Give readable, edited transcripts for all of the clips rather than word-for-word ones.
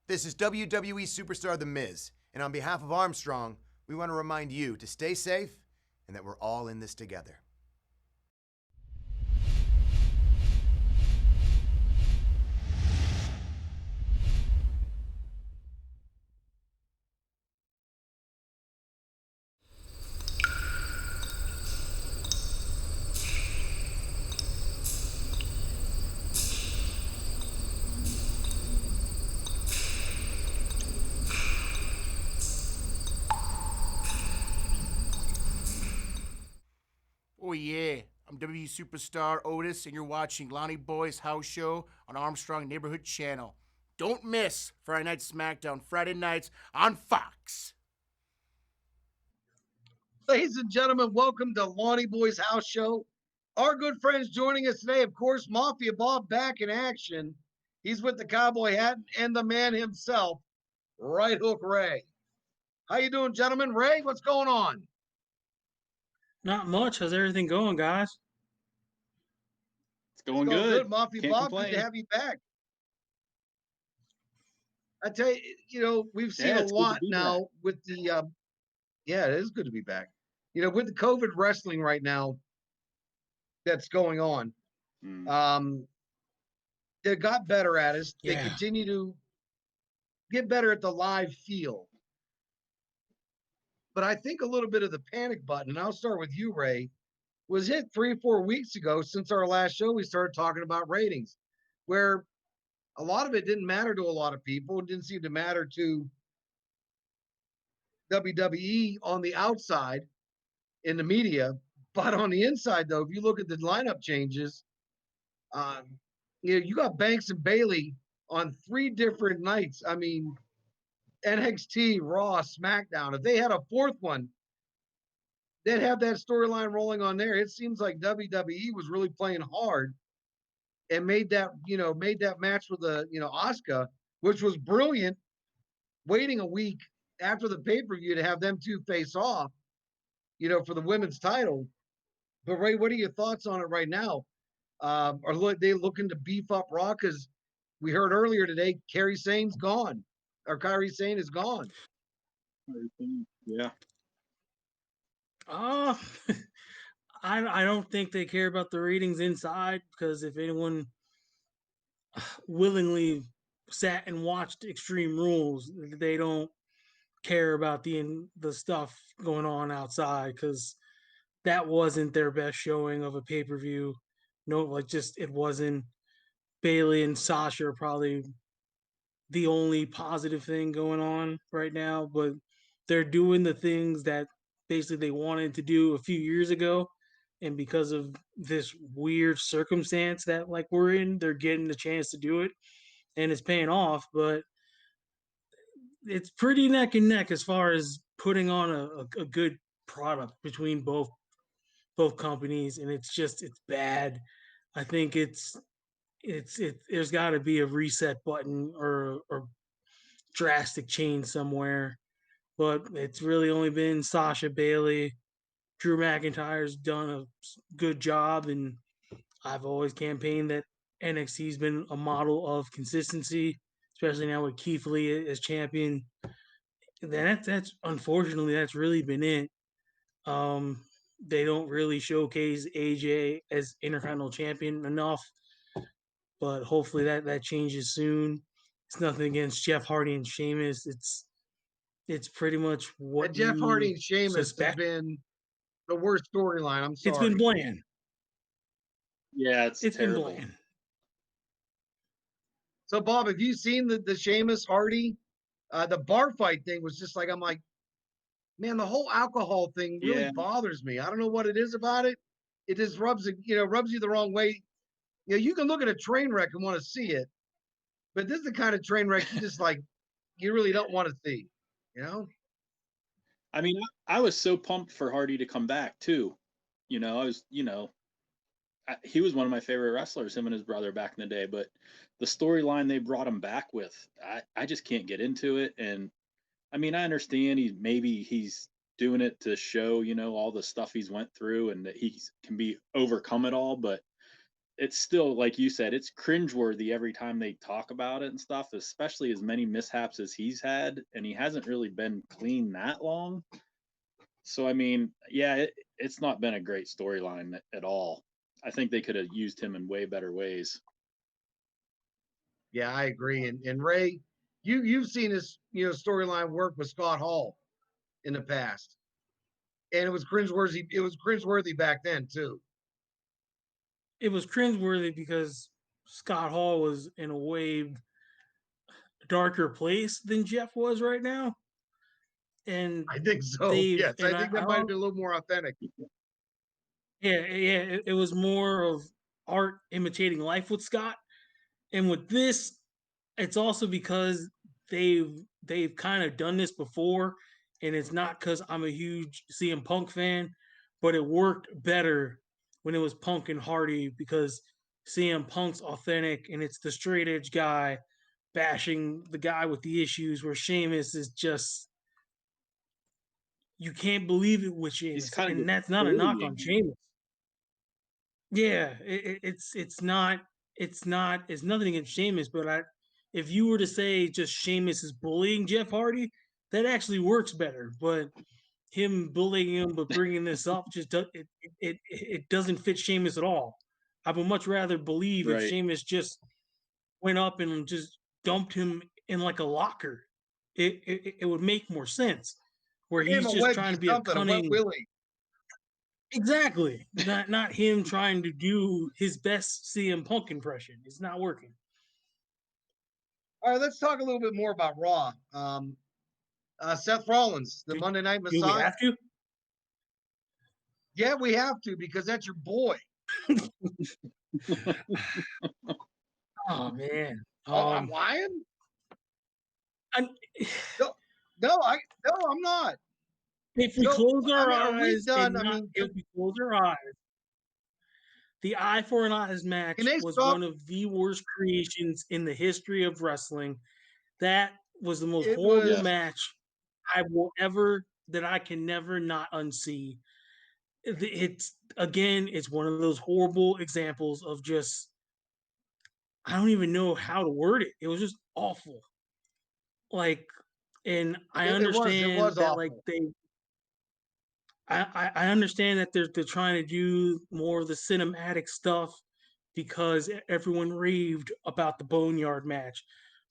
This is WWE superstar The Miz, and on behalf of Armstrong, we want to remind you to stay safe and that we're all in this together. Oh yeah, I'm W superstar Otis, and you're watching Lonny Boy's house show on Armstrong Neighborhood Channel. Don't miss Friday Night SmackDown Friday nights on Fox. Ladies and gentlemen, welcome to Lonny Boy's house show. Our good friends joining us today, of course, Mafia Bob back in action. He's with the cowboy hat and the man himself, Right Hook Ray. How you doing, gentlemen? Ray, what's going on? Not much. How's everything going, guys? It's going good. good. Mafia Can't Bob, complain. good to have you back. I tell you, we've seen a It's good to lot be now back. with the, yeah, it is good to be back. With the COVID wrestling right now that's going on, they got better at it. They Yeah. continue to get better at the live feel. But I think a little bit of the panic button, and I'll start with you, Ray, was hit 3 or 4 weeks ago. Since our last show, we started talking about ratings, where a lot of it didn't matter to a lot of people. It didn't seem to matter to WWE on the outside in the media. But on the inside, though, if you look at the lineup changes, you got Banks and Bailey on 3 different nights. I mean, NXT, Raw, SmackDown. If they had a fourth one, they'd have that storyline rolling on there. It seems like WWE was really playing hard and made that match with Asuka, which was brilliant, waiting a week after the pay-per-view to have them two face off, for the women's title. But Ray, what are your thoughts on it right now? Are they looking to beef up Raw? Because we heard earlier today, Kairi Sane's gone, or Kairi Sane is gone. Yeah. I don't think they care about the ratings inside, because if anyone willingly sat and watched Extreme Rules, they don't care about the stuff going on outside, because that wasn't their best showing of a pay-per-view. No, it wasn't. Bailey and Sasha are probably the only positive thing going on right now, but they're doing the things that basically they wanted to do a few years ago, and because of this weird circumstance that we're in, they're getting the chance to do it, and it's paying off. But it's pretty neck and neck as far as putting on a good product between both companies, and it's bad. I think there's got to be a reset button or drastic change somewhere. But it's really only been Sasha, Bailey. Drew McIntyre's done a good job, and I've always campaigned that NXT's been a model of consistency, especially now with Keith Lee as champion. That's unfortunately that's really been it. They don't really showcase AJ as Intercontinental Champion enough, but hopefully that changes soon. It's nothing against Jeff Hardy and Sheamus. It's pretty much what And Jeff Hardy and Sheamus has suspect. been the worst storyline. I'm sorry. It's been bland. Yeah, it's terrible. Been bland. So, Bob, have you seen the Sheamus Hardy? The bar fight thing was just like, I'm like, man, the whole alcohol thing really bothers me. I don't know what it is about it. It just rubs you the wrong way. You can look at a train wreck and want to see it, but this is the kind of train wreck you just you really don't want to see, I mean, I was so pumped for Hardy to come back too. He was one of my favorite wrestlers, him and his brother back in the day. But the storyline they brought him back with, I just can't get into it. And I mean, I understand he's doing it to show, all the stuff he's went through and that he can overcome it all. But it's still, like you said, it's cringeworthy every time they talk about it and stuff, especially as many mishaps as he's had, and he hasn't really been clean that long. So I mean, yeah, it's not been a great storyline at all. I think they could have used him in way better ways. Yeah, I agree. And Ray, you've seen his storyline work with Scott Hall in the past, and it was cringeworthy. It was cringeworthy back then too. It was cringeworthy because Scott Hall was in a way darker place than Jeff was right now, and I think so. they've Yes, I and think that might have been a little more authentic. it was more of art imitating life with Scott, and with this, it's also because they've kind of done this before, and it's not because I'm a huge CM Punk fan, but it worked better when it was Punk and Hardy because CM Punk's authentic and it's the straight edge guy bashing the guy with the issues, where Sheamus is just you can't believe it with He's Sheamus, kind of and that's not a knock on bullying him. Sheamus. Yeah, it's nothing against Sheamus, but if you were to say just Sheamus is bullying Jeff Hardy, that actually works better. But him bullying him, but bringing this up just it doesn't fit Sheamus at all. I would much rather believe if Right. Sheamus just went up and just dumped him in like a locker. It would make more sense. Where Give him he's a just trying wedgie, to be a something, a wet cunning. willy. Exactly. Not him trying to do his best CM Punk impression. It's not working. All right, let's talk a little bit more about Raw. Seth Rollins, the Monday Night Do we Messiah. have to? Yeah, we have to because that's your boy. Oh man. Oh, I'm lying? I'm- No, I'm not. if we So, close our are we eyes done? and not, if we close our eyes, the Eye for an Eyes match can they was stop? one of the worst creations in the history of wrestling. That was the most It horrible was. Yes. match I will ever that I can never not unsee. It's again, it's one of those horrible examples of just I don't even know how to word it. It was just awful. Like, and I It understand was that like awful. I understand that they're trying to do more of the cinematic stuff because everyone raved about the Boneyard match,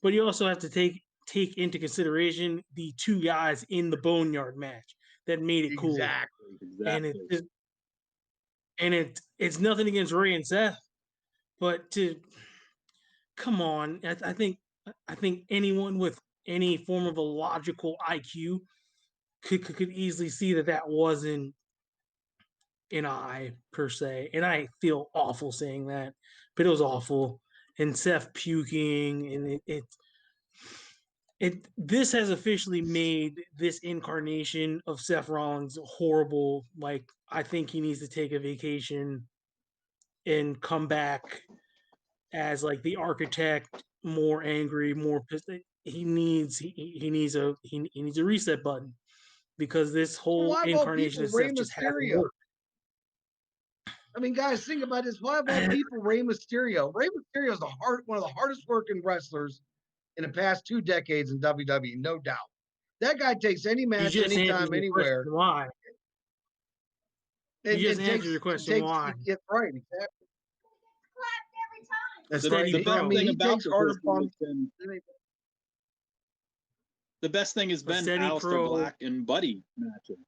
but you also have to take into consideration the two guys in the Boneyard match that made it cool. Exactly. And Exactly. it's nothing against Ray and Seth, but to come on, I think anyone with any form of a logical IQ could easily see that that wasn't an eye per se, and I feel awful saying that, but it was awful. And Seth puking, and it this has officially made this incarnation of Seth Rollins horrible. Like I think he needs to take a vacation and come back as like the architect, more angry, more pissed. He needs a reset button because this Well, whole why of all incarnation people, of Rey Seth just hasn't Mysterio? worked. I mean, guys, think about this. Why of all people, Rey Mysterio? Rey Mysterio is one of the hardest working wrestlers in the past 2 decades in WWE, no doubt. That guy takes any You match, just answered anytime, your question anywhere, why. You just and answered your question why. it right. Exactly. That's The, right. Steady the best I pro. mean, thing he about takes the harder whole thing has bumps. been the best thing has A been steady Aleister pro, Black and Buddy matches.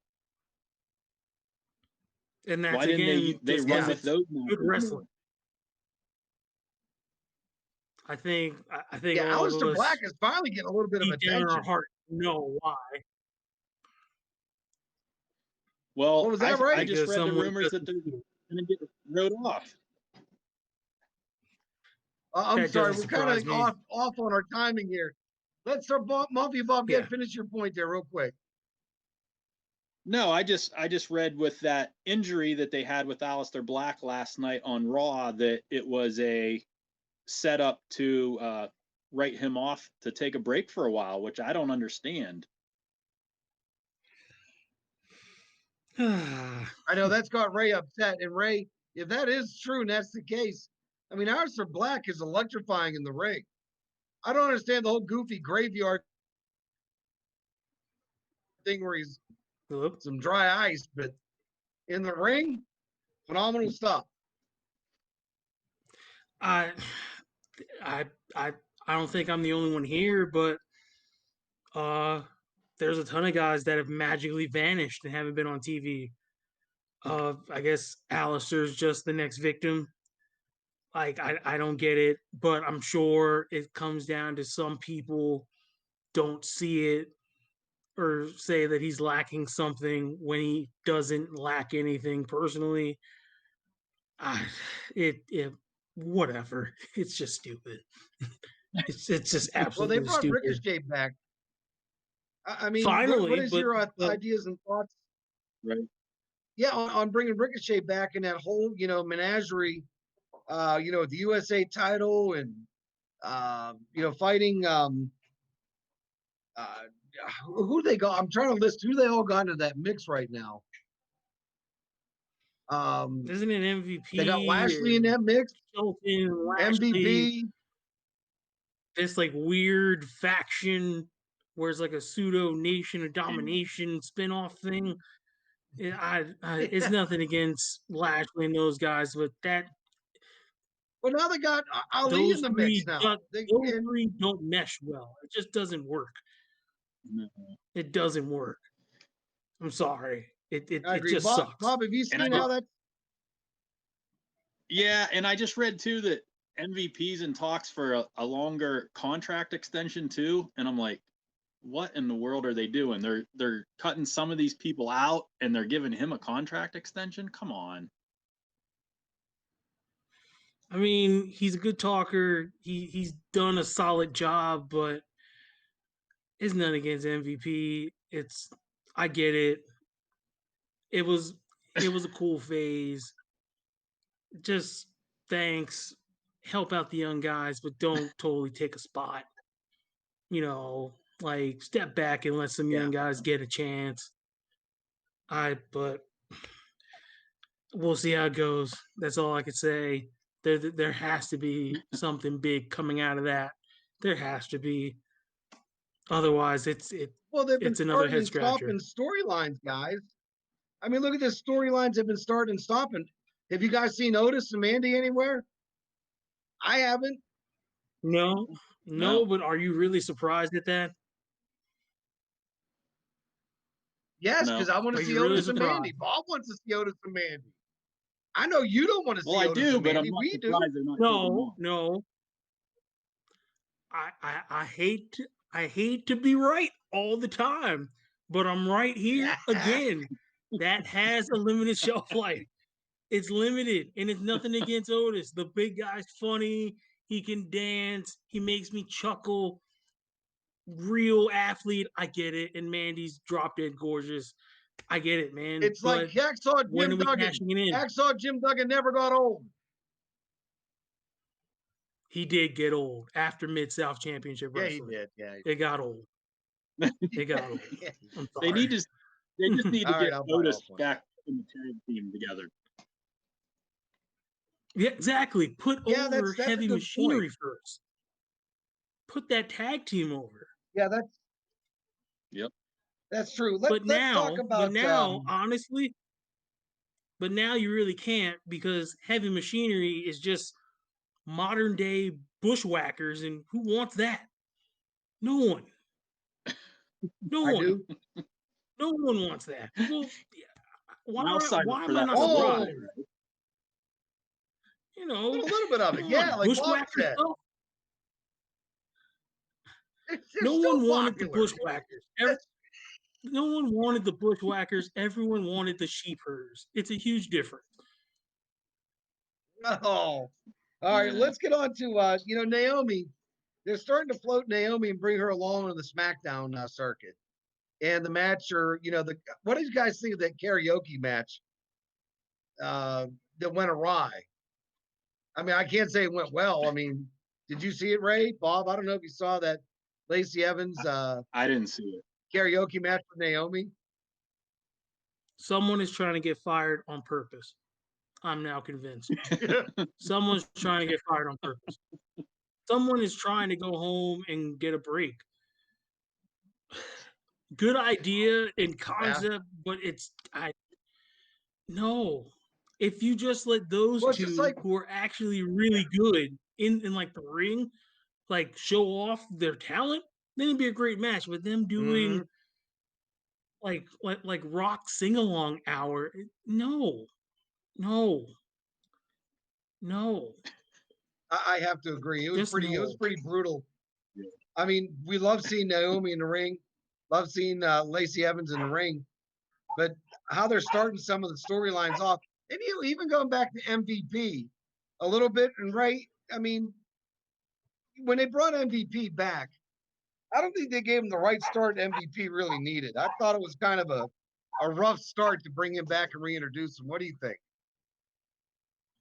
and that's Why didn't again they just run because Yeah. with it's those good matches wrestling. more? I think Yeah, all of Aleister Black us is finally getting a little bit of deep down in our attention. heart know why. Well, What was that, I right? just Because read the someone rumors that doesn't they're see it. going to get wrote off. I'm That sorry, doesn't we're kind of surprise me. off on our timing here. Let's start Mafia Bob. Yeah. Finish your point there real quick. No, I just read with that injury that they had with Aleister Black last night on Raw that it was a setup to write him off to take a break for a while, which I don't understand. I know that's got Ray upset. And Ray, if that is true and that's the case, I mean, Aleister Black is electrifying in the ring. I don't understand the whole goofy graveyard thing where he's Hello? some dry ice, but in the ring, phenomenal stuff. I I I I don't think I'm the only one here, but there's a ton of guys that have magically vanished and haven't been on TV. I guess Alistair's just the next victim. Like I don't get it, but I'm sure it comes down to some people don't see it or say that he's lacking something when he doesn't lack anything personally. I, it whatever. It's just stupid. It's just Well, they absolutely brought stupid. Ricochet back. I mean, Finally, what is but your ideas and thoughts? Right. Yeah, on bringing Ricochet back in that whole, menagerie, the USA title and, fighting, who they got? I'm trying to list who they all got into that mix right now. isn't it MVP? They got Lashley in that mix, Shelton, Lashley, MVP. this like weird faction where it's like a pseudo nation of domination spinoff thing. It's nothing against Lashley and those guys, but Well, now they got Ali in those the three mix now. those three don't mesh well. It just doesn't work. No. It doesn't work. I'm sorry. It I agree. just sucks. Bob, have you And I seen how that? Yeah, and I just read too that MVP's in talks for a longer contract extension too, and I'm like, what in the world are they doing? They're cutting some of these people out and they're giving him a contract extension? Come on. I mean, he's a good talker. He's done a solid job, but it's nothing against MVP. I get it. It was a cool phase. Just thanks. Help out the young guys, but don't totally take a spot. Like step back and let some young guys get a chance. But we'll see how it goes. That's all I could say. There has to be something big coming out of that. There has to be. Otherwise, Well, they've been it's another starting head and scratcher. stopping storylines, guys. I mean, look at the storylines have been starting and stopping. Have you guys seen Otis and Mandy anywhere? I haven't. No, No. but are you really surprised at that? Yes, No. because I want Are to see you really Otis and Mandy. surprised? Bob wants to see Otis and Mandy. I know you don't want to see Well, I Otis do, and but I'm Mandy. not We do. surprised they're not taking him No, off. no. I hate to be right all the time, but I'm right here again. That has a limited shelf life. It's limited, and it's nothing against Otis. The big guy's funny. He can dance. He makes me chuckle. Real athlete. I get it. And Mandy's drop dead gorgeous. I get it, man. It's like But Hacksaw when Jim are we Duggan. cashing it in? Hacksaw Jim Duggan never got old. He did get old after Mid South Championship Yeah, he Wrestling. did. Yeah. It got old. It got old. Yeah. I'm They sorry. just need to All right, get I'll buy Otis off on back in the tag team together. Yeah, exactly. Put Yeah, over that's a Heavy good Machinery point. first. Put that tag team over. Yeah, Yep. that's true. But Let's talk about honestly, but now you really can't because Heavy Machinery is just modern day bushwhackers, and who wants that? No one. No I one. do. No one wants that. Well, And I'll sign up why for am I that not for Oh, surprised? Monday, right? You know, a little bit of it. come Yeah, on, like Bob bushwhacker said. stuff. They're No still one wanted the popular. bushwhackers. No one wanted the bushwhackers. Everyone wanted the sheep herders. It's a huge difference. Oh, all right. Yeah. Let's get on to Naomi. They're starting to float Naomi and bring her along on the SmackDown circuit. And the match, or what did you guys think of that karaoke match that went awry? I mean, I can't say it went well. I mean, did you see it, Ray? Bob, I don't know if you saw that Lacey Evans I didn't see it. karaoke match with Naomi. Someone is trying to get fired on purpose. I'm now convinced. Someone's trying to get fired on purpose. Someone is trying to go home and get a break. Good idea in concept, but no. If you just let those Well, it's just two like who are actually really good in like the ring, like show off their talent, then it'd be a great match. But them doing like rock sing along hour, no, no, no, I have to agree. It was just pretty. It was no. pretty brutal. Yeah. I mean, we love seeing Naomi in the ring. Love seeing Lacey Evans in the ring. But how they're starting some of the storylines off, and you even going back to MVP a little bit, and right. I mean, when they brought MVP back, I don't think they gave him the right start MVP really needed. I thought it was kind of a rough start to bring him back and reintroduce him. What do you think?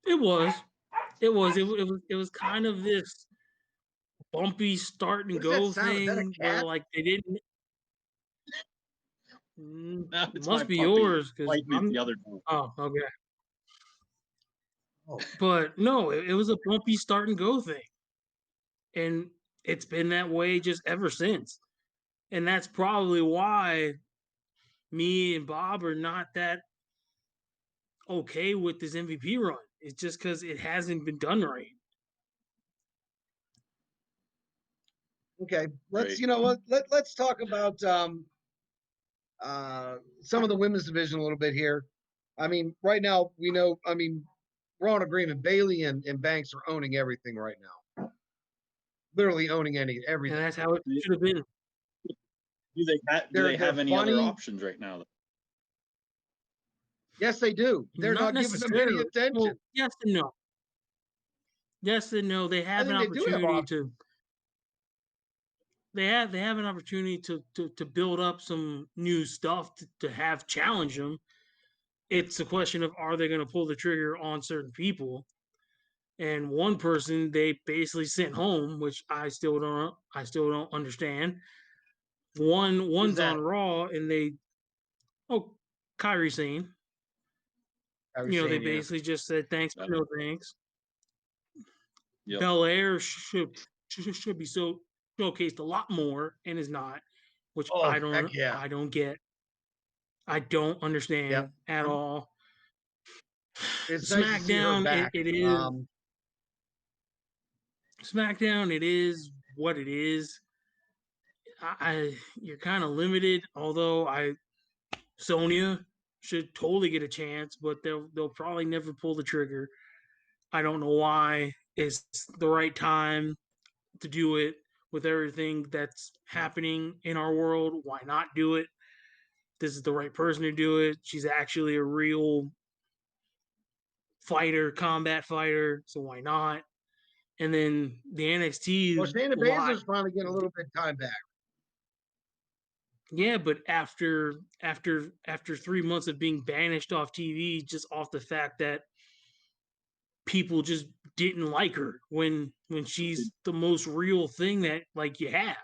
It was, it was kind of this bumpy start and What does that go sound? Is that a thing where cat? like they didn't. No, It it's my must be puppy. yours because Like me I'm. the other day. Oh, okay. Oh, But no, it was a bumpy start and go thing, and it's been that way just ever since. And that's probably why me and Bob are not that okay with this MVP run. It's just because it hasn't been done right. okay. Let's Right. you know what? Let's talk about some of the women's division a little bit here. I mean, right now we know. I mean, we're on agreement. Bailey and Banks are owning everything right now. Literally owning And everything. that's how it Do should have been. do they They're have any other funny. options right now? Yes, they do. They're Not not giving them any necessarily. Well, attention. yes and no. Yes and no. They I have an think they do have opportunity options. to. They have an opportunity to build up some new stuff to have challenge them. It's a question of are they going to pull the trigger on certain people? And one person they basically sent home, which I still don't understand. Who's One's on that? Raw, and they oh Kyrie Sane. I was They saying, yeah. basically just said thanks, but Yep. no thanks. Yep. Belair should be so showcased a lot more and is not, which Oh, I heck don't yeah. I don't get. I don't Yep. understand at all. It's nice to see her SmackDown, back. it is SmackDown. It is what it is. You're kind of limited. Although Sonya should totally get a chance, but they'll probably never pull the trigger. I don't know why. It's the right time to do it with everything that's happening in our world. Why not do it? This is the right person to do it. She's actually a real fighter, combat fighter, so why not? And then the well, NXT Shayna lot, Baszler's finally getting a little bit of time back. yeah, but after 3 months of being banished off TV, just off the fact that people just didn't like her when she's the most real thing that like you have.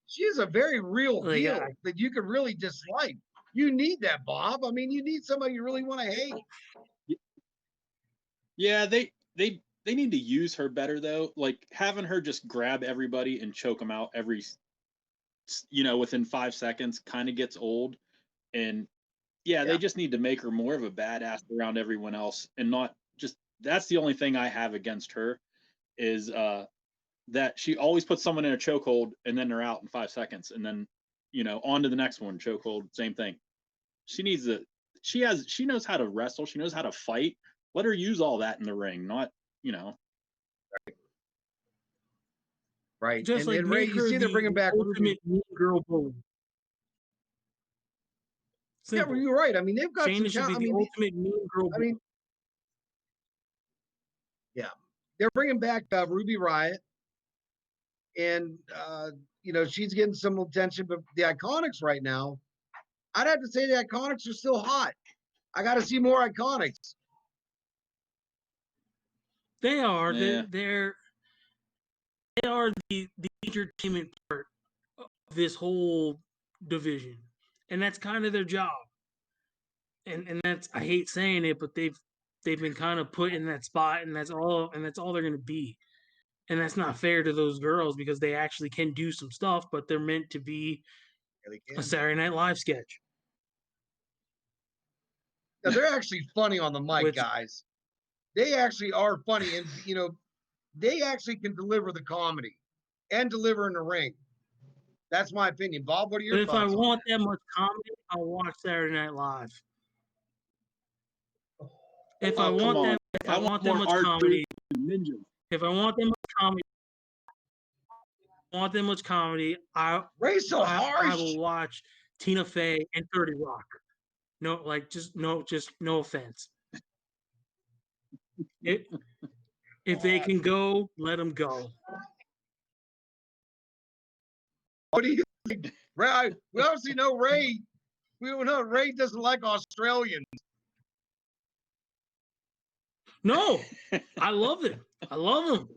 She is a very real Like heel that you could really dislike. You need that, Bob. I mean, you need somebody you really want to hate. Yeah, they need to use her better though. Like having her just grab everybody and choke them out within 5 seconds kind of gets old. And yeah, Yeah. they just need to make her more of a badass around everyone else and not just. That's the only thing I have against her is that she always puts someone in a chokehold and then they're out in 5 seconds and then on to the next one, chokehold, same thing. She needs to. She knows how to wrestle. She knows how to fight. Let her use all that in the ring, not. Right. just And like and Ray, make you her see they're the bringing back Ruby. ultimate mean girl bully. Yeah, Simple. well, you're right. I mean, they've got some Shayna should be talent. the ultimate mean girl I bully. mean, yeah, they're bringing back Ruby Riot, and she's getting some attention. But the Iconics right now, I'd have to say the Iconics are still hot. I got to see more Iconics. They are. Yeah. They are the entertainment part of this whole division, and that's kind of their job. and that's, I hate saying it, but they've been kind of put in that spot, and that's all they're gonna be. And that's not fair to those girls because they actually can do some stuff, but they're meant to be Yeah, they a can. Saturday Night Live sketch. Now, they're actually funny on the mic, Which guys. They actually are funny, and they actually can deliver the comedy and deliver in the ring. That's my opinion. Bob, what are But your if I thoughts on want that much comedy, I'll watch Saturday Night Live. If I Oh, come want on. that, if I want that more much R-Truth comedy, and Ninja. if I want that much comedy, Ray's so I harsh? will watch Tina Fey and 30 Rock. No, like just no offense. If they can go, let them go. What do you think? Ray, we obviously know Ray. We know Ray doesn't like Australians. No, I love it. I love them.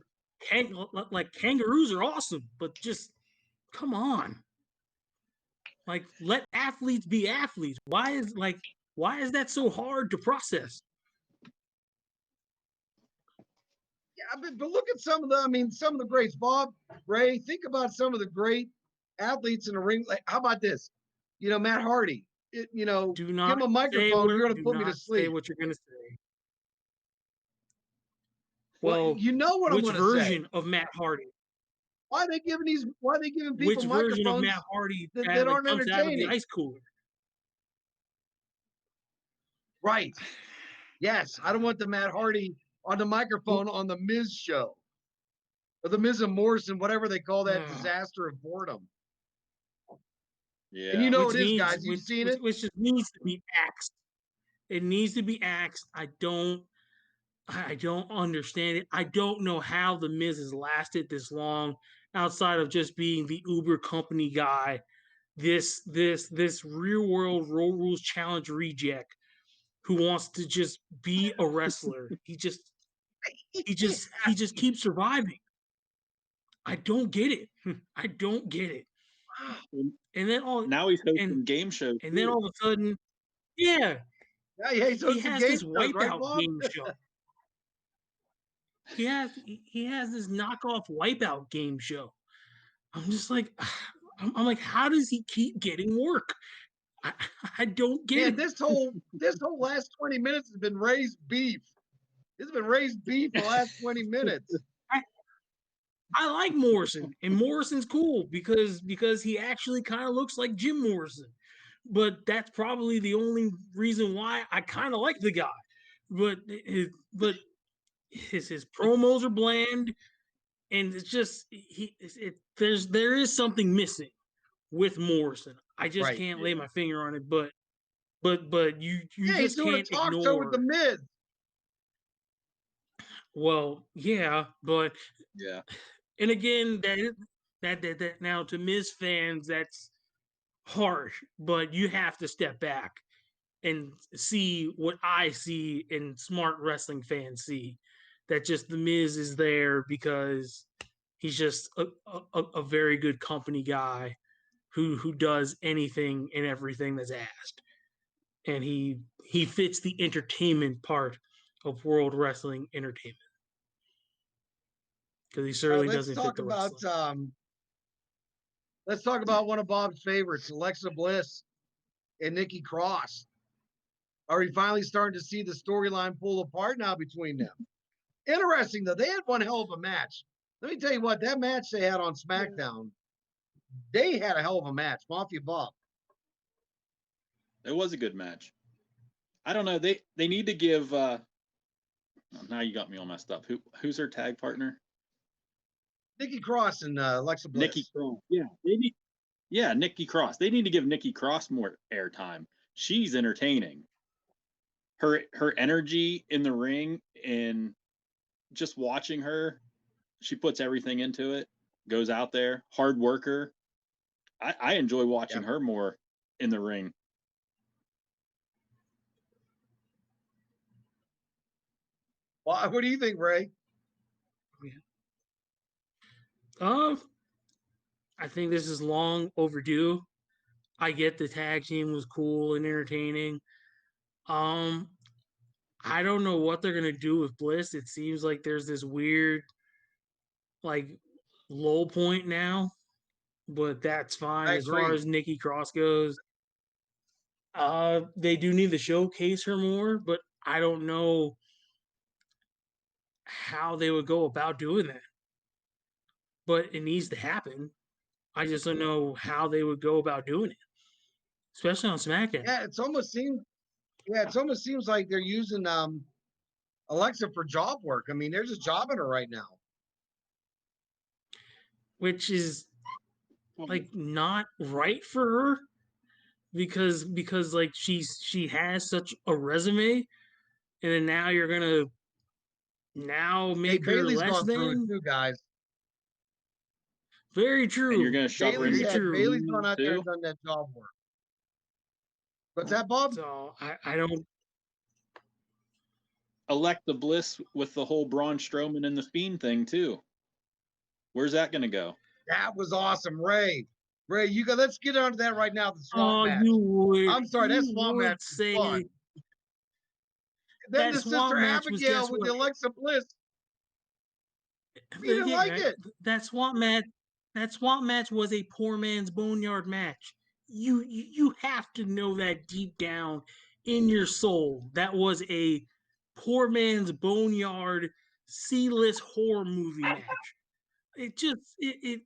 Like kangaroos are awesome, but just come on. Like, let athletes be athletes. Why is that so hard to process? Yeah, but look at some of the greats. Bob, Ray, think about some of the great athletes in the ring. Like, how about this? Matt Hardy. Do give not him a say microphone. You're going to do put me to not say sleep. what you're going to say. Well, you know what I'm which going to say. version of Matt Hardy? Why are they giving people Which version of microphones Matt Hardy that aren't comes out of the entertaining? ice cooler? Right. Yes, I don't want the Matt Hardy on the microphone on the Miz show, or the Miz and Morrison, whatever they call that disaster of boredom. Yeah. And you know Which it is, needs, guys. You've seen it. which just needs to be axed. It needs to be axed. I don't understand it. I don't know how the Miz has lasted this long outside of just being the Uber company guy. This real world Road Rules Challenge reject who wants to just be a wrestler. He just keeps surviving. I don't get it. I don't get it. And then Now he's hosting game shows. And then all of a sudden, yeah, Yeah, so he it's a has game this show, right, wipeout Bob? game show. He has this knockoff wipeout game show. I'm just like, I'm like, how does he keep getting work? I don't get Man, it. this whole last 20 minutes has been raised beef. This has been raised beef for the last 20 minutes. I like Morrison, and Morrison's cool because he actually kind of looks like Jim Morrison. But that's probably the only reason why I kind of like the guy. But his promos are bland, and it's just there is something missing with Morrison. I just can't lay my finger on it, but you he's just doing can't a talk ignore. show with the Miz. Well, yeah, but yeah, and again, that now to Miz fans, that's harsh, but you have to step back and see what I see and smart wrestling fans see. That just the Miz is there because he's just a very good company guy who does anything and everything that's asked, and he fits the entertainment part of World Wrestling Entertainment because he certainly doesn't fit the wrestling. Let's talk about one of Bob's favorites, Alexa Bliss and Nikki Cross. Are we finally starting to see the storyline pull apart now between them? Interesting, though. They had one hell of a match. Let me tell you what, that match they had on SmackDown, they had a hell of a match. Mafia Bob. it was a good match. I don't know. They need to give. Now you got me all messed up. Who's her tag partner? Nikki Cross and Alexa Bliss. Nikki Cross. Yeah, they need. Yeah, Nikki Cross. They need to give Nikki Cross more airtime. She's entertaining. Her energy in the ring and just watching her, she puts everything into it. Goes out there, hard worker. I enjoy watching her more in the ring. Well, what do you think, Ray? I think this is long overdue. I get the tag team was cool and entertaining. Um, I don't know what they're gonna do with Bliss. It seems like there's this weird like low point now, but that's fine I as far agree. as Nikki Cross goes. They do need to showcase her more, but I don't know how they would go about doing that. But it needs to happen. I just don't know how they would go about doing it, especially on SmackDown, Yeah, it almost seems like they're using Alexa for job work. I mean, they're just jobbing her right now. which is Well, like not right for her because like she has such a resume, and then now you're gonna now Hey, make her Bailey's less gone through it than. too, guys. Very and you're true. gonna shove her Bailey's Very into had true. Bailey's gone out there too. and done that job work. What's that, Bob? So I don't. Alexa Bliss with the whole Braun Strowman and the Fiend thing too. Where's that gonna go? That was awesome, Ray. Ray, you go. Let's get onto that right now. The swamp Oh, match. I'm sorry, that you swamp match would was fun. say Then that the sister swamp match was, Abigail guess with what? the Alexa Bliss. You didn't like Yeah, it. that swamp match. That swamp match was a poor man's boneyard match. You have to know that deep down in your soul. That was a poor man's boneyard C-list horror movie match. It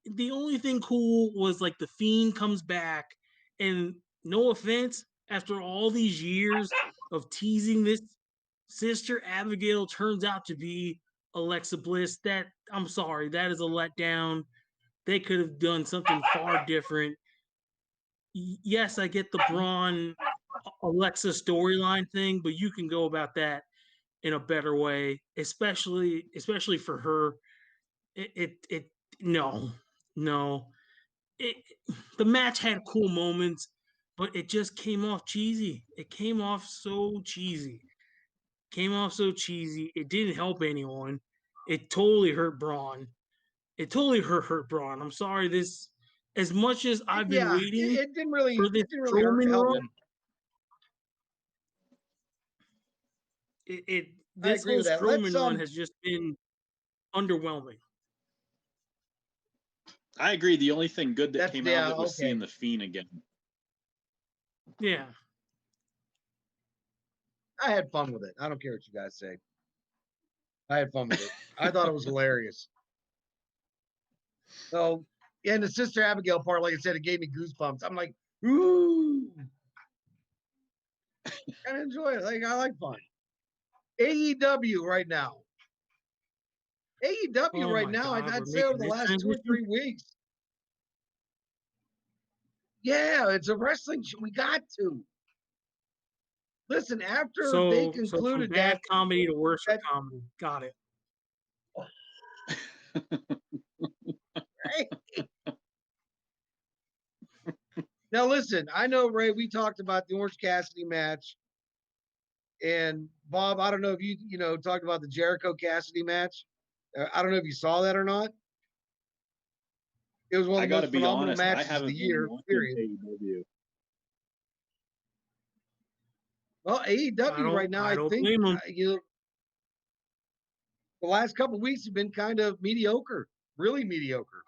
the only thing cool was like the Fiend comes back, and no offense, after all these years of teasing this, Sister Abigail turns out to be Alexa Bliss. That I'm sorry, that is a letdown. They could have done something far different. Yes, I get the Braun Alexa storyline thing, but you can go about that in a better way, especially for her. It no, no. It, the match had cool moments, but it just came off cheesy. It came off so cheesy. Came off so cheesy. It didn't help anyone. It totally hurt Braun. It totally hurt Braun. I'm sorry. This, as much as I've been Yeah, waiting for this it didn't really Strowman help run, him. I this agree whole with that. Let's Strowman run has just been underwhelming. I agree. The only thing good that that's came out yeah, of it was okay. seeing the Fiend again. Yeah. I had fun with it. I don't care what you guys say. I had fun with it. I thought it was hilarious. So, and the Sister Abigail part, like I said, it gave me goosebumps. I'm like, ooh, I enjoy it. Like I like fun. AEW right now. AEW Oh right my now, God, we're I'd say over making the this last 2 or transition. 3 weeks. Yeah, it's a wrestling show. We got to. Listen, after they So from concluded bad comedy to worse that comedy. Got it. now listen, I know Ray, we talked about the Orange Cassidy match. And Bob, I don't know if you know talked about the Jericho Cassidy match. I don't know if you saw that or not. It was one I of the got to most be phenomenal honest. I matches of the haven't been year. watching Period. AEW. Well, AEW right now, I I don't think blame them. the last couple of weeks have been kind of mediocre, really mediocre,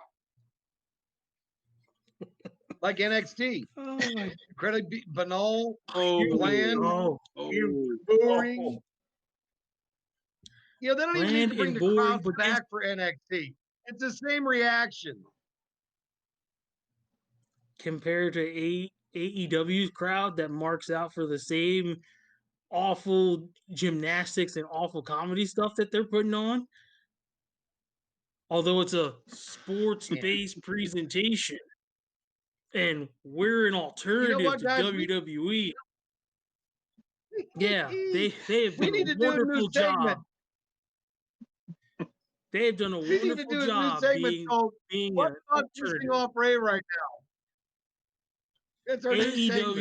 like NXT. Oh my. Incredibly banal, Oh, bland, Oh, oh, boring. You know, they don't even need bland to bring and the boring, crowds but back for NXT. It's the same reaction. compared to AEW's crowd that marks out for the same awful gymnastics and awful comedy stuff that they're putting on, although it's a Man. sports-based presentation and we're an You know alternative what, to guys? WWE. Yeah, they have We done a need to do a new wonderful job. segment. They have done a We need to wonderful do a new job segment called being "What's an Not Pissing alternative. Off Ray Right Now." That's our new segment.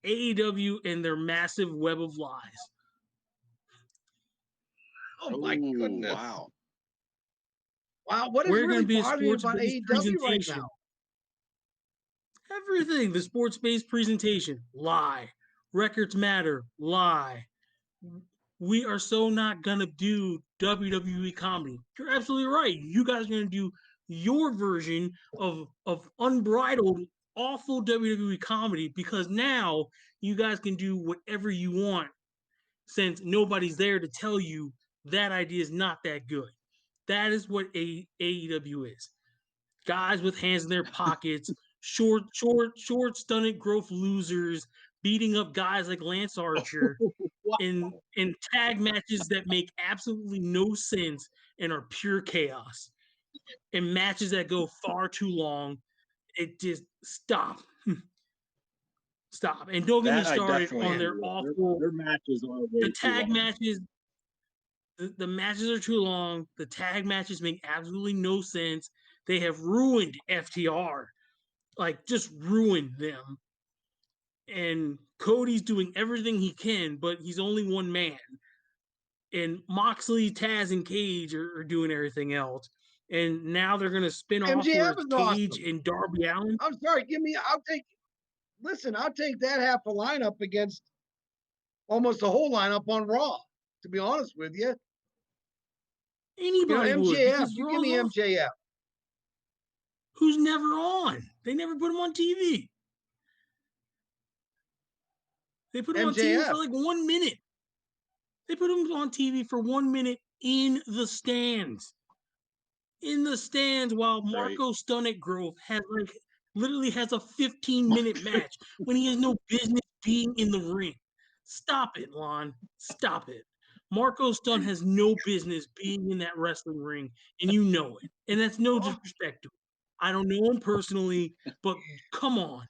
AEW and their massive web of lies. Oh my goodness! wow. Wow, what is We're going really to be a bothering you about sports-based AEW right presentation. now? Everything, the sports-based presentation. Lie. records matter, lie. We are so not gonna do WWE comedy. You're absolutely right. You guys are gonna do your version of unbridled, awful WWE comedy because now you guys can do whatever you want since nobody's there to tell you that idea is not that good. That is what AEW is. Guys with hands in their pockets, short, stunted growth losers, beating up guys like Lance Archer in tag matches that make absolutely no sense and are pure chaos. In matches that go far too long, it just stop. Stop. And don't get me That I started definitely on their agree with. awful Their matches are way the too tag long. matches. The matches are too long. The tag matches make absolutely no sense. They have ruined FTR, like just ruined them. And Cody's doing everything he can, but he's only one man. And Moxley, Taz, and Cage are doing everything else. And now they're gonna spin off where MJF it's is Cage awesome. and Darby Allin. I'm sorry. I'll take that half a lineup against almost the whole lineup on Raw, to be honest with you. Anybody would MJF, because you give me Raw's MJF. who's never on. They never put him on TV. They put him on TV MJF. for like 1 minute. They put him on TV for 1 minute in the stands. In the stands while Right. Marco Stunt Grove has literally has a 15-minute match when he has no business being in the ring. Stop it, Lon. Stop it. Marco Stunt has no business being in that wrestling ring, and you know it. And that's no disrespect to him. I don't know him personally, but come on.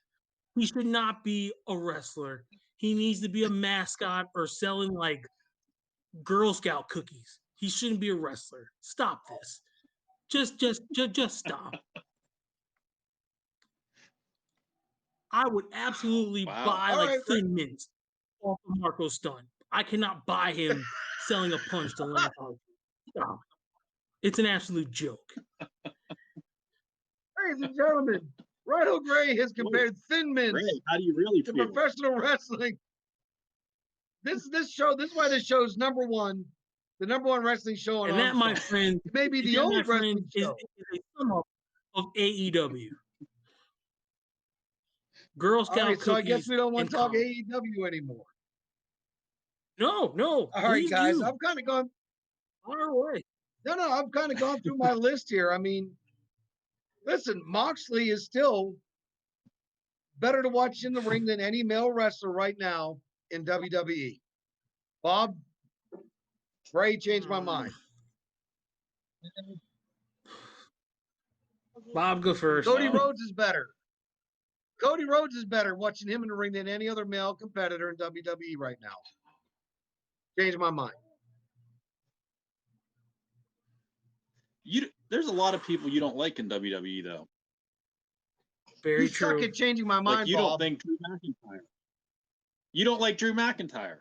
He should not be a wrestler. He needs to be a mascot or selling like Girl Scout cookies. He shouldn't be a wrestler. Stop this. Just stop. I would absolutely Wow. buy All like right, Thin Mints off of Marco Stunt. I cannot buy him selling a punch to Lance Archer. Stop. It's an absolute joke. ladies and gentlemen, Rhino Gray has compared Thin Mints Ray, how do you really to feel? professional wrestling. This is why this show is number one, the number one wrestling show on And that, my Armstrong. friend, It may be and the that, only my friend, wrestling is show. a sum up of AEW. Girl Scout All right, so I guess cookies we don't want and to talk comedy. AEW anymore. No, All right, please guys, do. I've kind of gone. Far away. No, I've kind of gone through my list here. I mean, listen, Moxley is still better to watch in the ring than any male wrestler right now in WWE. Bob, Ray changed my mind. Bob, go first. Cody Wow. Rhodes is better. Cody Rhodes is better watching him in the ring than any other male competitor in WWE right now. Changed my mind. There's a lot of people you don't like in WWE though. Very You suck true. at changing my mind, Like you Bob. don't think Drew McIntyre. You don't like Drew McIntyre.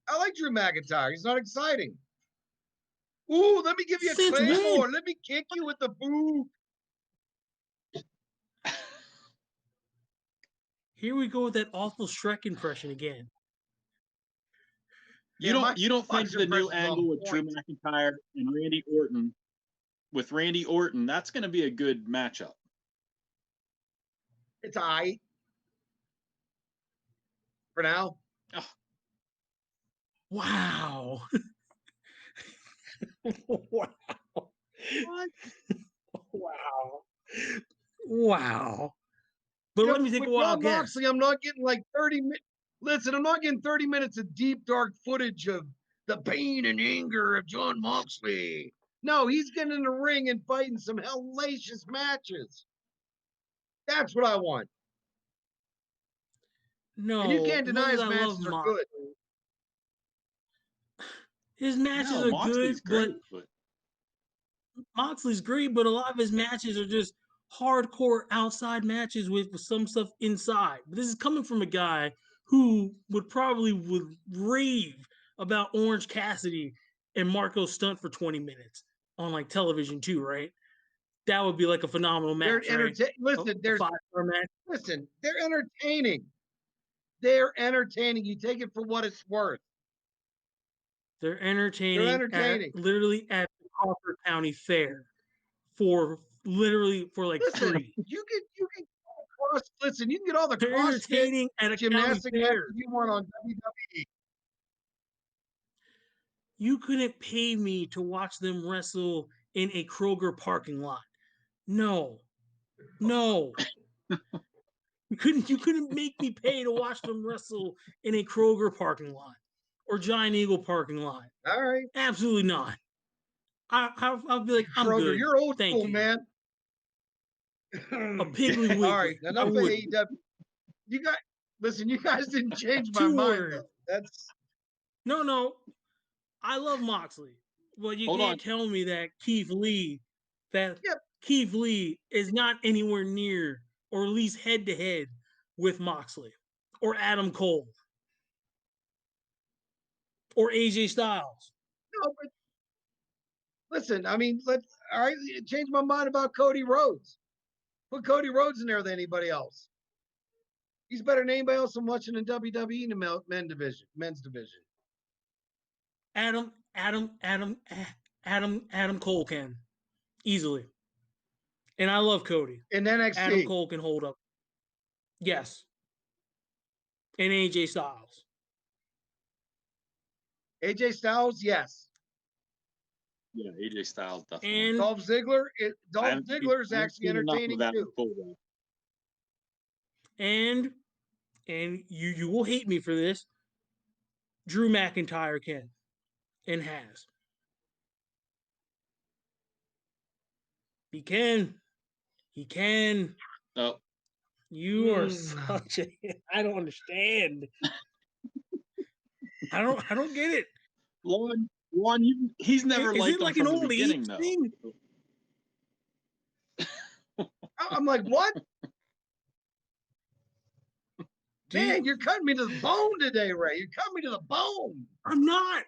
I like Drew McIntyre. He's not exciting. Ooh, let me give you a Since claymore. when? Let me kick you with the boot. Here we go with that awful Shrek impression again. You Yeah, don't think Fox the new impression's on angle with Drew point. McIntyre and Randy Orton, that's going to be a good matchup. It's all right. For now. Oh, Wow. Wow. what? Wow. Wow. But You let know, me take a with wild Jon guess. Moxley, I'm not getting like 30 minutes. Listen, I'm not getting 30 minutes of deep, dark footage of the pain and anger of Jon Moxley. No, he's getting in the ring and fighting some hellacious matches. That's what I want. No. And you can't deny his much as I love matches are Moxley, good. his matches No, are Moxley's good, great, but Moxley's great, but a lot of his matches are just hardcore outside matches with some stuff inside. But this is coming from a guy who would rave about Orange Cassidy and Marco Stunt for 20 minutes on like television too, right? That would be like a phenomenal match, right? Listen, A 5-star match. they're entertaining. They're entertaining. You take it for what it's worth. They're entertaining. Literally at the Crawford County Fair for like Listen, free. you can listen. You can get all the They're CrossFit entertaining at a gymnastic county fair. matches you want on WWE. You couldn't pay me to watch them wrestle in a Kroger parking lot. No. You couldn't make me pay to watch them wrestle in a Kroger parking lot or Giant Eagle parking lot. All right. Absolutely not. I'll be like, I'm Kroger, good. you're old Thank school, you. man. A Piggly Wiggly. All right, enough of AEW. You guys didn't change my mind. Though. That's no. I love Moxley, but you can't tell me that Keith Lee is not anywhere near or at least head to head with Moxley or Adam Cole or AJ Styles. no, but listen. I mean, all right. Change my mind about Cody Rhodes. Put Cody Rhodes in there than anybody else. He's better than anybody else I'm watching in WWE in the men's division. Adam Cole can easily, and I love Cody. In NXT, Adam Cole can hold up. Yes, and AJ Styles. AJ Styles, yes. Yeah, AJ Styles definitely. And Dolph Ziggler. Dolph Ziggler is actually entertaining too. And you will hate me for this. Drew McIntyre can and has. He can. Oh. You are such a. I don't understand. I don't get it. Juan, he's never liked him like from an the old beginning, age though. thing? I'm like, what? Man, you're cutting me to the bone today, Ray. You're cutting me to the bone. I'm not.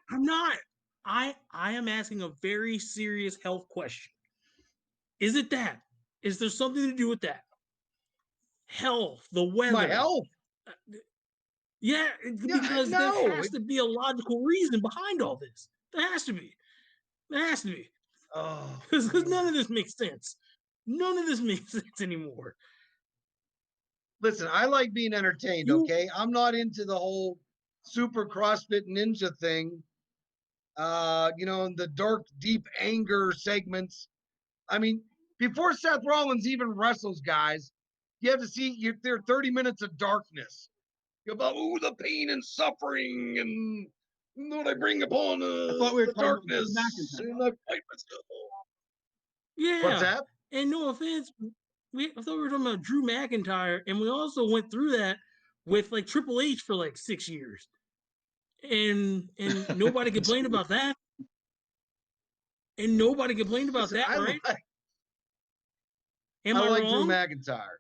I am asking a very serious health question. Is it that? Is there something to do with that? Health, the weather. My health. Yeah, because there has to be a logical reason behind all this. There has to be. Oh, because none of this makes sense. None of this makes sense anymore. Listen, I like being entertained, okay? I'm not into the whole super CrossFit ninja thing. The dark, deep anger segments. I mean, before Seth Rollins even wrestles, guys, you have to see there are 30 minutes of darkness. About the pain and suffering and what I bring upon the darkness. And I fight myself. Yeah. What's that? And no offense, I thought we were talking about Drew McIntyre, and we also went through that with like Triple H for like 6 years, and nobody complained about that. And nobody complained about that, right? Am I like wrong? Drew McIntyre.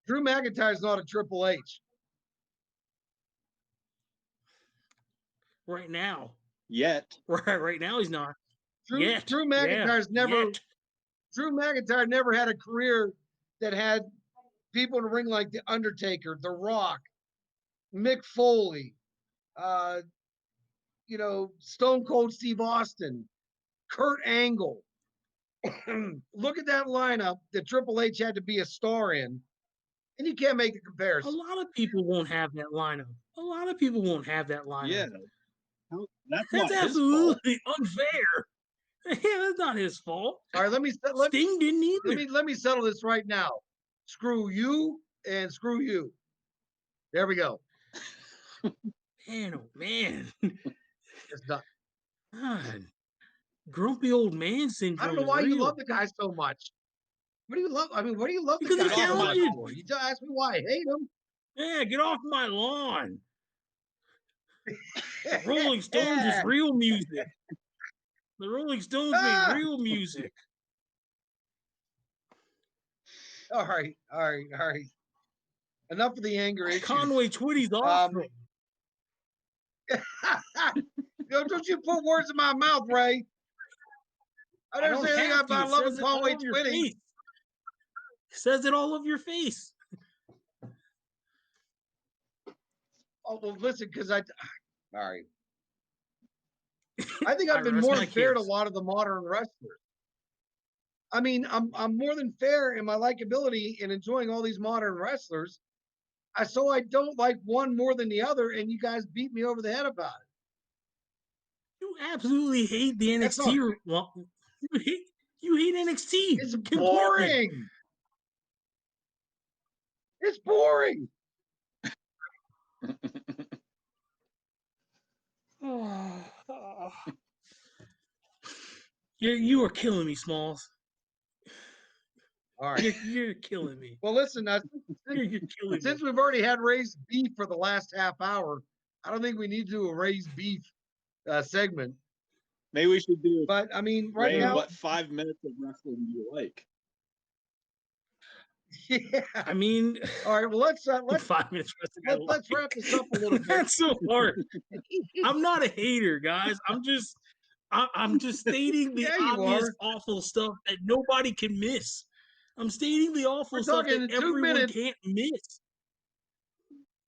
Drew McIntyre's not a Triple H. Right now. Yet. Right now he's not. Drew McIntyre's Drew McIntyre never had a career that had people in the ring like The Undertaker, The Rock, Mick Foley, Stone Cold Steve Austin, Kurt Angle. Look at that lineup that Triple H had to be a star in, and you can't make a comparison. A lot of people won't have that lineup. Yeah. That's absolutely unfair. Yeah, that's not his fault. All right, Sting didn't either. Let me settle this right now. Screw you and screw you. There we go. Man, oh man. It's done. God. Grumpy old man syndrome. I don't know why you love the guy so much. What do you love? I mean, what do you love the guy so much for? You just ask me why I hate him. Yeah, get off my lawn. The Rolling Stones is real music. The Rolling Stones made real music. All right. Enough of the anger issues. Conway Twitty's awesome. Don't you put words in my mouth, Ray. I don't say anything about loving Conway Twitty. Says it all over your face. Oh, well, listen, because all right. I think I I've been rest more my fair to a case. lot of the modern wrestlers. I mean, I'm more than fair in my likability in enjoying all these modern wrestlers. So I don't like one more than the other, and you guys beat me over the head about it. You absolutely hate the That's not. NXT. Well, you hate NXT It's completely. boring. It's boring. You are killing me, Smalls. All right. You're killing me. Well, listen. You're killing me. Since we've already had raised beef for the last half hour, I don't think we need to do a raised beef segment. Maybe we should do. But I mean, right Ray, now, what 5 minutes of wrestling do you like? yeah. I mean, All right. Well, let's 5 minutes wrestling. let's wrap this up a little bit. That's so hard. I'm not a hater, guys. I'm just stating the Yeah, you obvious are. awful stuff that nobody can miss. I'm stating the awful We're stuff talking that in 2 everyone minutes. can't miss.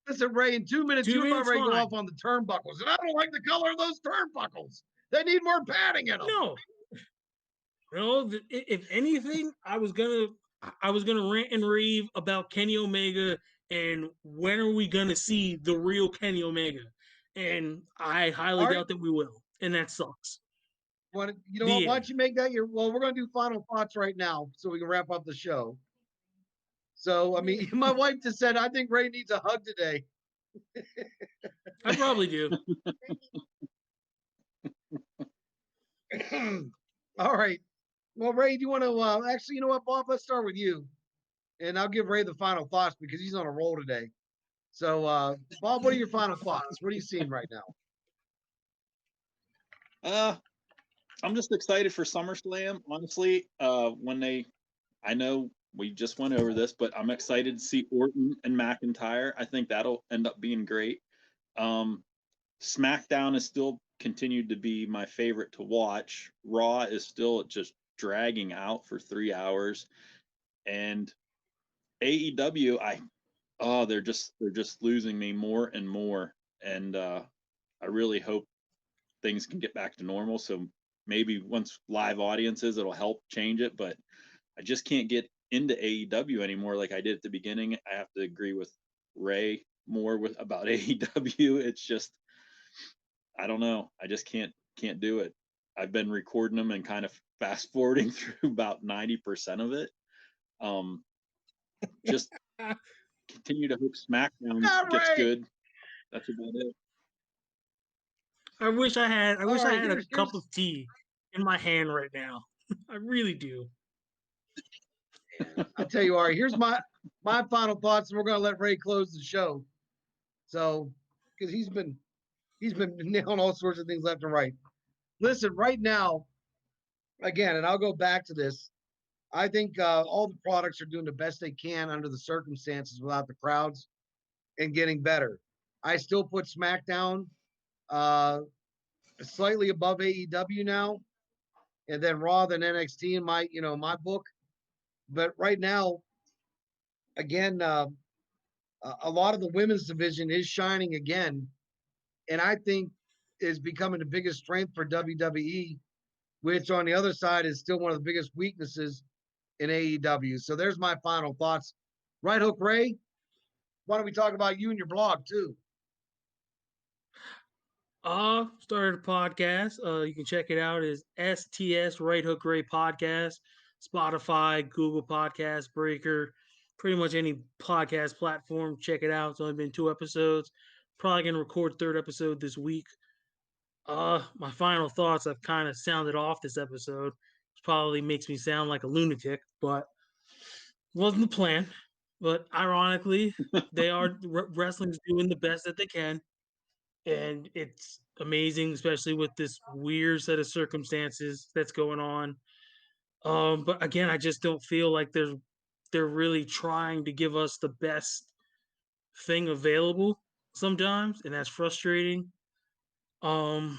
Listen, Ray, in 2 minutes, 2 you're about minutes, ready to go fine. off on the turnbuckles. And I don't like the color of those turnbuckles. They need more padding in them. No. If anything, I was gonna rant and rave about Kenny Omega and when are we gonna see the real Kenny Omega? And I highly doubt that we will, and that sucks. You know what? Why don't you make that your? Well, we're going to do final thoughts right now, so we can wrap up the show. So, I mean, my wife just said, I think Ray needs a hug today. I probably do. All right. Well, Ray, do you want to actually? You know what, Bob? Let's start with you, and I'll give Ray the final thoughts because he's on a roll today. So, Bob, what are your final thoughts? What are you seeing right now? I'm just excited for SummerSlam. Honestly, I know we just went over this, but I'm excited to see Orton and McIntyre. I think that'll end up being great. SmackDown is still continued to be my favorite to watch. Raw is still just dragging out for 3 hours, and AEW, they're just losing me more and more, and I really hope things can get back to normal. So maybe once live audiences, it'll help change it. But I just can't get into AEW anymore like I did at the beginning. I have to agree with Ray more about AEW. It's just, I don't know. I just can't do it. I've been recording them and kind of fast forwarding through about 90% of it. Just continue to hope SmackDown gets good. That's about it. I wish I had a cup Here's of tea in my hand right now. I really do. I'll tell you, all right, here's my final thoughts, and we're gonna let Ray close the show. So, because he's been nailing all sorts of things left and right. Listen, right now, again, and I'll go back to this. I think all the products are doing the best they can under the circumstances without the crowds and getting better. I still put SmackDown slightly above AEW now, and then Raw, then NXT in my book. But right now, again, a lot of the women's division is shining again, and I think is becoming the biggest strength for WWE, which on the other side is still one of the biggest weaknesses in AEW. So there's my final thoughts. Right Hook Ray, why don't we talk about you and your blog too? Started a podcast. You can check it out as STS Right Hook Ray Podcast, Spotify, Google Podcast, Breaker, pretty much any podcast platform. Check it out. It's only been 2 episodes. Probably gonna record 3rd episode this week. My final thoughts. I've kind of sounded off this episode, which probably makes me sound like a lunatic, but wasn't the plan. But ironically, they are wrestling's doing the best that they can, and it's amazing, especially with this weird set of circumstances that's going on. But again, I just don't feel like they're really trying to give us the best thing available sometimes, and that's frustrating. Um,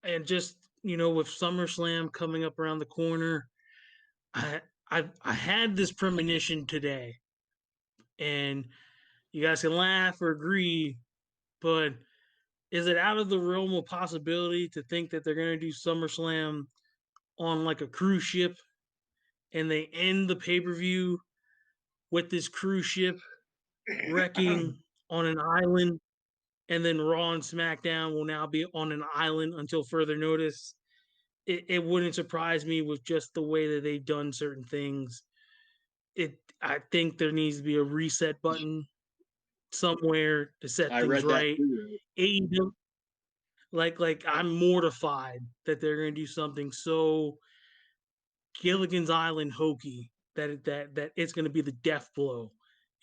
and just with SummerSlam coming up around the corner, I had this premonition today, and You guys can laugh or agree, but is it out of the realm of possibility to think that they're going to do SummerSlam on like a cruise ship and they end the pay-per-view with this cruise ship wrecking on an island, and then Raw and SmackDown will now be on an island until further notice? It wouldn't surprise me with just the way that they've done certain things. I think there needs to be a reset button somewhere to set I things read that right. too. AEW, like I'm mortified that they're going to do something so Gilligan's Island hokey that it's going to be the death blow,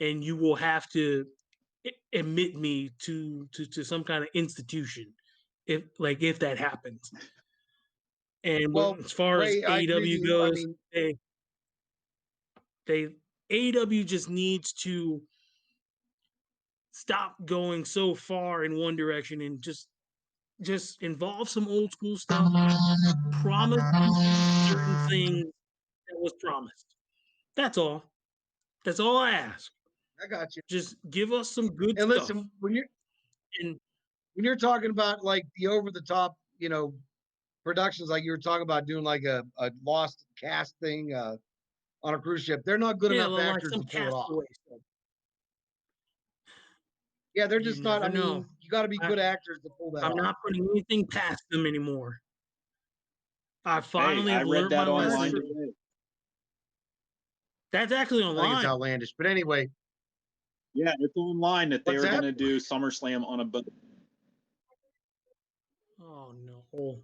and you will have to admit me to some kind of institution if that happens. And Well, as far as Ray, I agree with AEW you. I goes, mean, they AEW just needs to stop going so far in one direction and just involve some old school stuff. Promise certain things that was promised. That's all. That's all I ask. I got you. Just give us some good And stuff. listen, when And you're talking about like the over the top, productions, like you were talking about doing like a lost cast thing on a cruise ship, they're not good yeah, enough like actors some to pull it off. castaway stuff. Yeah, they're You just not. I never know. mean, you got to be I, good actors to pull that I'm off. not putting anything past them anymore. I Hey, finally I have read learned my that online lesson. today. That's actually I think it's online. outlandish. But anyway, Yeah, it's online that they what's were going that? to do SummerSlam on a boat. Oh no,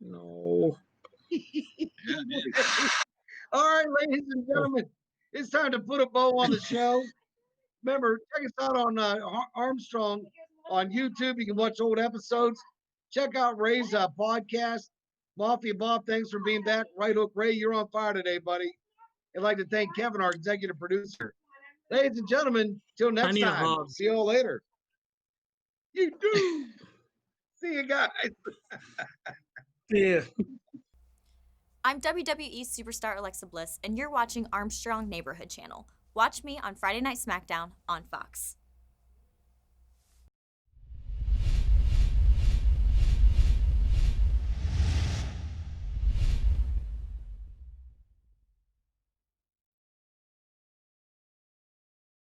no. Yeah, man. All right, ladies and gentlemen, it's time to put a bow on the show. Remember, check us out on Armstrong on YouTube. You can watch old episodes. Check out Ray's podcast. Mafia Bob, thanks for being back. Right Hook Ray, you're on fire today, buddy. I'd like to thank Kevin, our executive producer. Ladies and gentlemen, till I next need a time. hug. See you all later. You do. See you guys. Yeah. I'm WWE superstar Alexa Bliss, and you're watching Armstrong Neighborhood Channel. Watch me on Friday Night SmackDown on Fox.